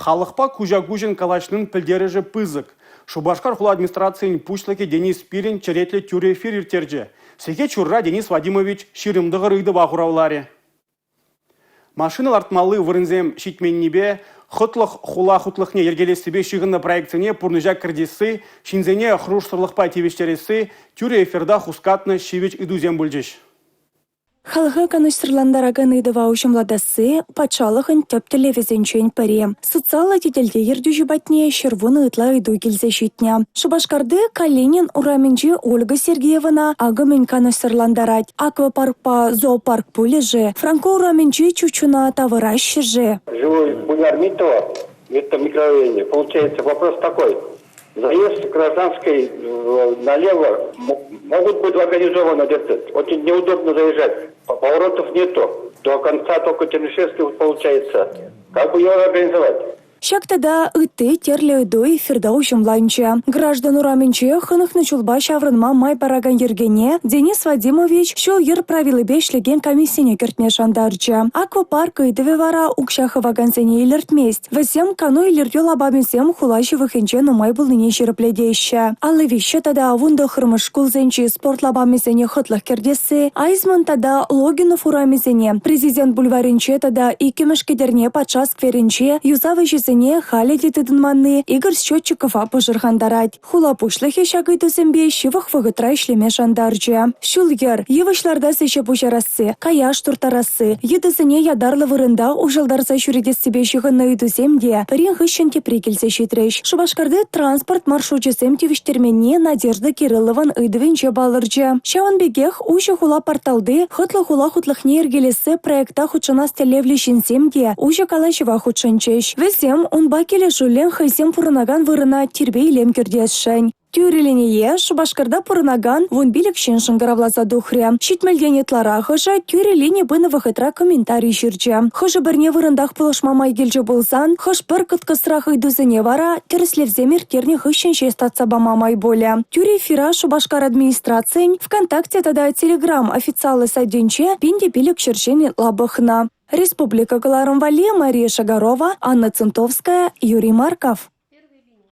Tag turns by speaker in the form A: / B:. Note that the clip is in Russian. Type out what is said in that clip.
A: Халықпа кужа-кужен калашның пілдері пызык. Шубашкар хула администрацияның пучлыке Денис Пирин черетлі тюре эфир иртерже. Секе чурра Денис Вадимович ширымдығы рыйды бағырауларе. Машина артмалы вырынзем шитменнебе, хытлық хула хутлықне ергелесібе шығынны проекцияне пурныжа кірдесі, шинзене хрушсырлықпа тевештересі, тюре эфирда хускатны шивеч идузем бүлжеш.
B: Халыға каныштырландараган ыдыва ушымладасы патшалығын төп телевизенчен паре. Социалы теделде ердюжі батне шервуны ытла ыду келзе шитне. Шубашкарды Калинин ураменче Ольга Сергеевна агымен каныштырландарать. Аквапаркпа зоопарк пулеже, Франко ураменче чучуна тавыращ же.
C: Живой бульвар Митова, это микрорайоне. Получается вопрос такой. Заезд гражданской налево могут быть организованы где-то. Очень неудобно заезжать. Поворотов нету. До конца только Чернышевский получается. Как бы ее организовать?
B: Шак тада ыты терле ыдой эфирда ушымлайынча. Граждан ураменче хынық начулба шаврынма май бараган ергене Денис Вадимович шол ер правилы бешлеген комиссияне кертне шандарча. Аквапарк ыдыве вара укшахы ваганзене илертмест. Весем кану илертел абамезем хулаши выхенче нумай булыне шерепледеща. Аллы вище тада авунда хырмышкул зенчи спорт лабамезене хытлых кердесі. Айзман тада Логинов урамезене. Президент бульваринче тада икемешкедерне патша скверинче юзавы не халеди тыдынманны Игорь Счетчикова пожырхандарать. Хула пушлыхе шагыты зембе шивых вагытра ишлеме шандарча. Шулгер, евышларда сече пучарасы, каяш туртарасы, едызыне ядарлы вырында ужылдарса шүрегес себе шығынны үйду земде, пірен хыщенке прикелсе шитреш. Шубашкарды транспорт маршрутче земтевіштерменне Надежда Кириллован ыдывенче балырча. Шаванбегех уши хула порталды, хытлы хула хутлыхне ергелесі проекта худшына стелевлешін земде, уши калашева худшынчеш. Весем он бакеле жулен хайсем пурынаган вырына тирбей лем кирдесшен. Тюрелене Шубашкарда пурынаган вон билік шен шынгаравласа духре. Шитмелденетлара хыжа тюрелене быны вахытра комментарий ширче. Хыжы бірне вырындах пылышма майгелжі болсан, хыж бір кыткысрах үйдузыне вара, терслевземер керне хыщен шестатса бама май боля. Тюре эфира Шубашкар администрациян ВКонтакте тада Телеграм официалы сайденче пинде билік ширчен лабыхна. Республика Галарымвали, Мария Шагарова, Анна Центовская, Юрий Марков.